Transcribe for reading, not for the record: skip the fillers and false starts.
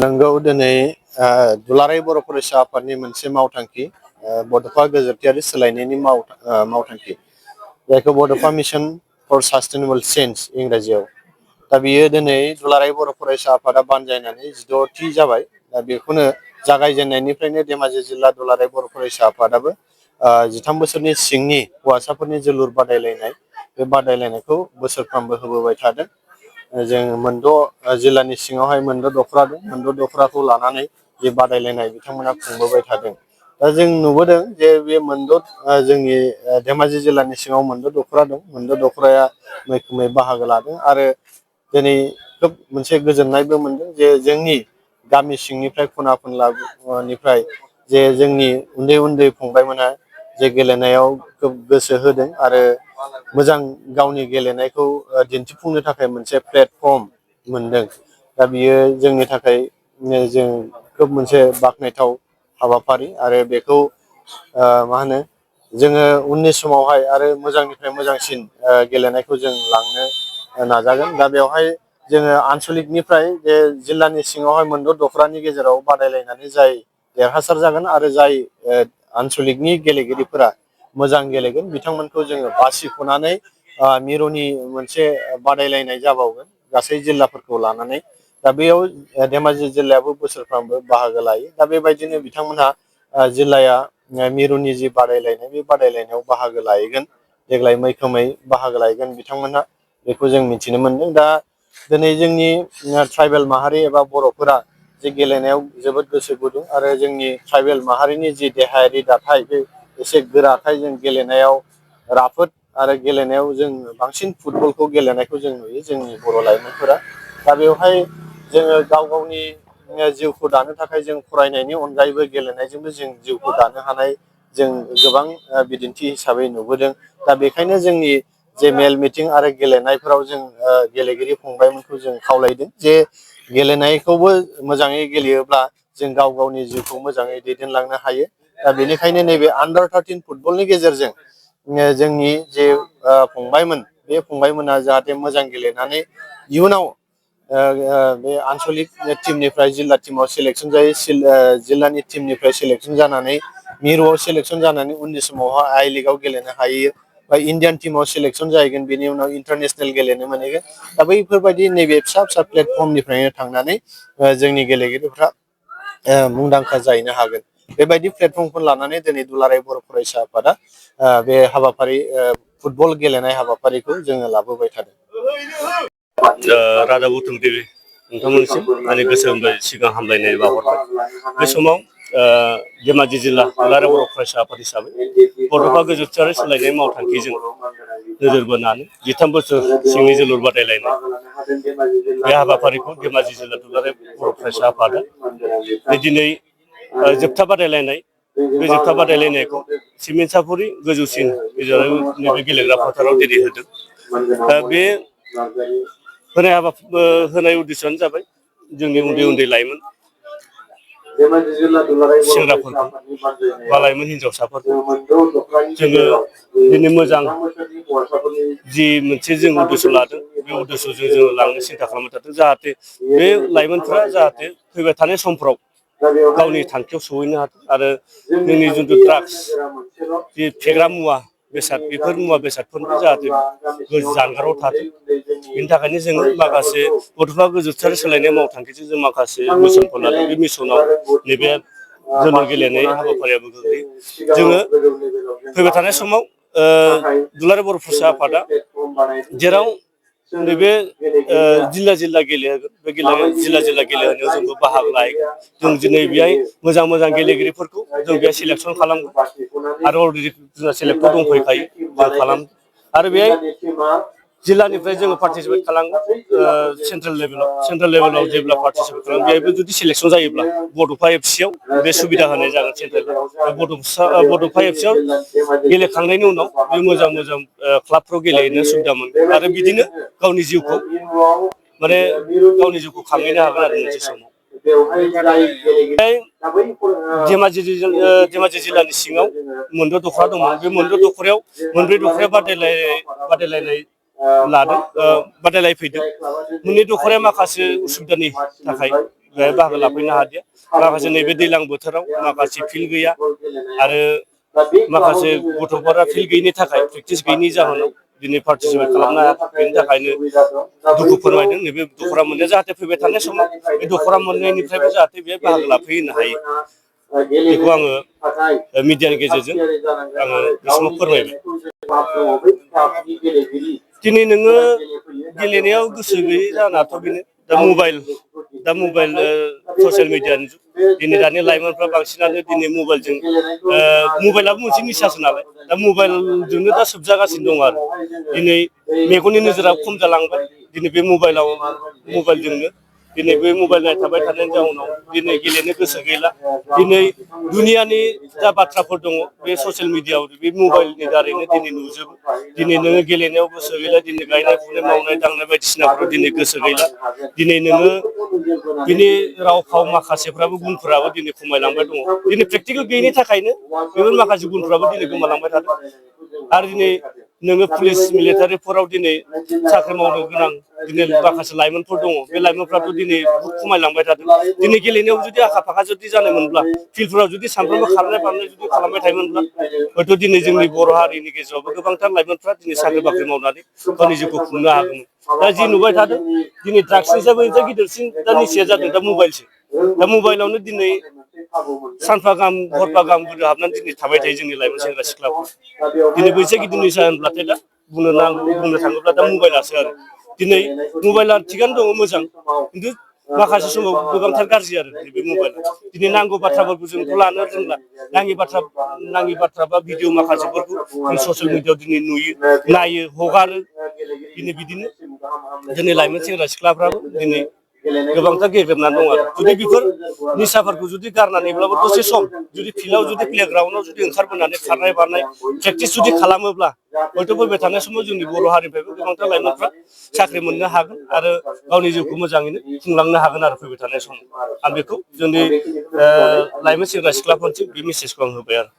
नोंगौ दिनै दुलाराय बर' फरायसा आफादनि मोनसे मावथांखि बड'फा गोजोरथियारि सोलायनायनि मावथांखि जायखौ बड'फा मिशन फर सास्टेनेबल चेन्ज इंराजियाव। दा बियो दिनै दुलाराय बर' फरायसा आफादा बानजायनानै 16थि जाबाय। दा बेखौनो जागायजेननायनिफ्रायनो धेमाजि जिल्ला दुलाराय बर' फरायसा आफादाबो 13 बोसोरनि सिंनि हौवासाफोरनि जोलुर बादायलायनाय बे बादायलायनायखौ बोसोरफ्रोमबो होबोबाय थादों। जों मोनद' जिल्लानि सिङावहाय मोनद' दख'रा दं। मोनद' दख'राखौ लानानै जे बादायलायनाय बिथांमोना खुंबोबाय थादों। दा जों नुबोदों जे बे मोनद' जोंनि धेमाजि जिल्लानि सिङाव मोनद' दख'रा दं। मोनद' दख'राया मैखोमै बाहागो लादों आरो दिनै खोब मोनसे गोजोननायबो मोनदों जे जोंनि गामि सिंनिफ्राय खना खनलानिफ्राय जे जोंनि उन्दै उन्दै फंबायमोनहा जे गेलेनायाव खोब गोसो होदों आरो मोजां गावनि गेलेनायखौ दिन्थिफुंनो थाखाय मोनसे प्लेटफर्म मोनदों। दा बियो जोंनि थाखाय जों खोब मोनसे बाख्नायथाव हाबाफारि आरो बेखौ मा होनो जोङो उननि समावहाय आरो मोजांनिफ्राय मोजांसिन गेलेनायखौ जों लांनो नाजागोन। दा बेवहाय जोङो आनसलिकनिफ्राय जे जिल्लानि सिङावहाय मोनद' दख'रानि गेजेराव बादायलायनानै जाय देरहासार जागोन आरो जाय आनसलिकनि गेलेगिरिफोरा मोजां गेलेगोन बिथांमोनखौ जोङो बासिख'नानै मिरुनि मोनसे बादायलायनाय जाबावगोन गासै जिल्लाफोरखौ लानानै। दा बेयाव धेमाजि जिल्लायाबो बोसोरफ्रामबो बाहागो लायो। दा बेबायदिनो बिथांमोनहा जिल्लाया मिरुनि जि बादायलायनाय बे बादायलायनायाव बाहागो लाहैगोन। देग्लाय मैखोमै बाहागो लाहैगोन बिथांमोनहा बेखौ जों मिथिनो मोनदों। दा दिनै जोंनि ट्राइबेल माहारि एबा बर'फोरा जे गेलेनायाव जोबोद गोसो गुदुं आरो जोंनि ट्राइबेल माहारिनि जि देहायारि दाथाय बे एसे गोराखाय जों गेलेनायाव राफोद आरो गेलेनायाव जों बांसिन फुटबलखौ गेलेनायखौ जों नुयो जोंनि बर' लाइमोनफोरा। दा बेवहाय जोङो गाव गावनि जिउखौ दानो थाखाय जों फरायनायनि अनगायैबो गेलेनायजोंबो जों जिउखौ दानो हानाय जों गोबां बिदिन्थि हिसाबै नुबोदों। दा बेखायनो जोंनि जे मेल मिटिं आरो गेलेनायफोराव जों गेलेगिरि फंबायमोनखौ जों खावलायदों जे गेलेनायखौबो मोजाङै गेलेयोब्ला जों गाव गावनि जिउखौ मोजाङै दैदेनलांनो हायो। दा बेनिखायनो नैबे आन्दार 13 फुटबलनि गेजेरजों जोंनि जे फंबायमोन बे फंबायमोना जाहाथे मोजां गेलेनानै इयुनाव बे आनसलिक टिमनिफ्राय जिल्ला टिमाव सेलेकसन जायो। जिल्लानि टिमनिफ्राय सेलेकसन जानानै मिरुआव सेलेकसन जानानै उननि समावहाय आइ लिगाव गेलेनो हायो बा इण्डियान टिमाव सेलेकसन जाहैगोन बेनि उनाव इन्टारनेसनेल गेलेनो मोनहैगोन। दा बैफोरबायदि नैबे फिसा फिसा प्लेटफर्मनिफ्रायनो थांनानै जोंनि गेलेगिरिफ्रा मुंदांखा जाहैनो हागोन। बेबायदि प्लेटफर्मखौ लानानै दिनै दुलाराय बर' फरायसा आफादा बे हाबाफारि फुटबल गेलेनाय हाबाफारिखौ जोङो लाबोबाय थादों। रादा बुथुमगिरि नोंथांमोननिसिम आंनि गोसो गोरबोनिफ्राय सिगां हामलायनाय बावहरबाय। बे समाव धेमाजि जिल्ला दुलाराय बर' फरायसा आफाद हिसाबै बड'फा गोजोरथियारि सोलायनाय मावथांखिजों नोजोर बोनानै 13 बोसोर सिंनि जोलुर बादायलायनाय बे हाबाफारिखौ धेमाजि जिल्ला दुलाराय बर' फरायसा आफादा दिनै जोबथा बादायलायनाय बे जोबथा बादायलायनायखौ सिमेन्ट गोजौसिन नैबे गेलेग्रा फोथाराव दिनै होदों। बे होनाय उद्देশ্যआनो जाबाय जोंनि उन्दै उन्दै लाइमोन सेंग्राफोरखौ बा लाइमोन हिनजावसाफोरखौ जोङो दिनै मोजां जि मोनसे जों उद्देश्य लादों बे उद्देश्यजों जोङो लांनो सिन्था खालामबाय थादों जाहाथे बे लाइमोनफोरा जाहाथे फैबाय थानाय समफ्राव गावनि थांखियाव सहैनो हाथों आरो जोंनि जिथु ड्राग्स जि फेग्रा मुवा बेसाद बेफोर मुवा बेसादफोरनिफ्राय जाहाथे जानगाराव थाथों। बेनि थाखायनो जोङो माखासे गथ'फ्रा गोजोरथियारि सोलायनाय मावथांखिजों जों माखासे मिसनफोर लादों। बे मिसनाव नैबे जोलुर गेलेनाय हाबाफारियाबो गोग्लैयो। जोङो फैबाय थानाय समाव दुलाराय बर' फरायसा आफादा जेराव नैबे जिल्ला जिल्ला गेलेहोगोन बे जिल्ला जिल्ला गेलेहोनायाव जोंबो बाहागो लाहैगोन। जों दिनै बेहाय मोजां मोजां गेलेगिरिफोरखौ जों बेहाय सेलेकसन खालामगोन आरो अलरेडि जोंहा सेलेक्टर दंफैखायो जों खालाम आरो बेहाय जिल्लानिफ्राय जोङो पार्टिसिपेट खालामो सेन्ट्रेल लेभेलाव जेब्ला पार्टिसिपेट खालामो बेहायबो जुदि सेलेकसन जायोब्ला बड'फा एफसिआव बे सुबिदा होनाय जागोन सेन्ट्रेल बड'फा एफसिआव गेलेखांनायनि उनाव बे मोजां मोजां क्लाबफ्राव गेलेनो सुबिदा मोनगोन आरो बिदिनो गावनि जिउखौ खांहैनो हागोन आरो मोनसे समाव। धेमाजि जिल्लानि सिङाव मोनद' दख'रा दंमोन। बे मोनद' दख'रायाव मोनब्रै दख'राया बादायलायनाय लादों बादायलायफैदों। मोननै दख'राया माखासे उसुबिदानि थाखाय बेहाय बाहागो लाफैनो हादिया माखासे नैबे दैज्लां बोथोराव माखासे फिल्ड गैया आरो माखासे गथ'फोरा फिल्ड गैयिनि थाखाय प्रेक्टिस गैयिनि जाहोनाव दिनै पार्टिसिपेट खालामनो हायाखै बेनि थाखायनो दुखु फोरमायदों नैबे दख'रा मोननाया जाहाथे फैबाय थानाय समाव बे दख'रा मोननायनिफ्रायबो जाहाथे बेहाय बाहागो लाफैनो हायो बेखौ आङो मिडियानि गेजेरजों आङो बे समाव फोरमायबाय दिनै नोङो गेलेनायाव गोसो गैयै जानाथ' बेनो दा मबाइल ससियेल मिडियानि जुग दिनै दानि लाइमोनफ्रा बांसिनानो दिनै मबाइलाबो मोनसे निसासो नालाय दा मबाइलजोंनो दा सोबजागासिनो दं आरो दिनै मेगननि नोजोरा खम जालांबाय दिनै बे मबाइलजोंनो दिनै बे मबाइल नायथाबाय थानायनि जाउनाव दिनै गेलेनो गोसो गैला दिनै दुनियानि जा बाथ्राफोर दङ बे ससियेल मिडियाआव बे मबाइलनि दारैनो दिनै नुजोबो दिनै नोङो गेलेनायाव गोसो गैला दिनै गायनाय फुनाय मावनाय दांनाय बायदिसिनाफ्राव दिनै गोसो गैला दिनै नोङो बिनि राव फाव माखासेफ्राबो गुनफोराबो दिनै खमायलांबाय दङ दिनै प्रेक्टिकेल गैयिनि थाखायनो बेफोर माखासे गुनफ्राबो दिनै गोमालांबाय थादों आरो दिनै नोङो पुलिस मिलिटारिफोराव दिनै साख्रि मावनो गोनां दिनै माखासे लाइमोनफोर दङ बे लाइमोनफ्राथ' दिनै बहुद खमायलांबाय थादों दिनै गेलेनायाव जुदि आखा फाखा जुदि जानाय मोनब्ला फिल्डफोराव जुदि सानफ्रोमबो खारनाय बारनाय जुदि खालामबाय थायोमोनब्ला हयथ' दिनै जोंनि बर' हारिनि गेजेरावबो गोबांथार लाइमोनफ्रा दिनै साख्रि बाख्रि मावनानै गावनि जिउखौ खुंनो हागौमोन दा जि नुबाय थादों दिनै ड्राग्सनिसायबो गिदिरसिन दा निसाया जादों दा मबाइलसो दा मबाइलावनो दिनै सानफा गाहाम हरफा गाहाम गोदो हाबनानै दिनै थाबाय थायो जोंनि लाइमोन सेंग्रा सिख्लाफोर दिनै बैसो गिदिर निसा होनब्लाथाय दा बुंनो थाङोब्ला दा मबाइलासो आरो दिनै मबाइला थिगानो दङ मोजां खिन्थु माखासे समाव गोबांथार गाज्रि आरो बे मबाइला दिनै नांगौ बाथ्राफोरखौ जोंथ' लानो रोंला नाङि बाथ्रा बा भिडिअ माखासेफोरखौ जों ससियेल मिडियाआव दिनै नुयो नायो हगारो दिनै बिदिनो दिनै लाइमोन सेंग्रा सिख्लाफ्राबो दिनै गोबांथार गेब्रेबनानै दं आरो जुदि बेफोर निसाफोरखौ जुदि गारनानैब्लाबो दसे सम जुदि फिल्डआव जुदि प्लेग्राउन्डआव जुदि ओंखारबोनानै खारनाय बारनाय प्रेक्टिस जुदि खालामोब्ला हयथ' फैबाय थानाय समाव जोंनि बर' हारिनिफ्रायबो गोबांथार लाइमोनफ्रा साख्रि मोननो हागोन आरो गावनि जिउखौ मोजाङैनो खुंलांनो हागोन आरो फैबाय थानाय समाव आं बेखौ जोंनि लाइमोन सेंग्रा सिख्लाफोरनिसिम बे मेसेजखौ आं होबाय आरो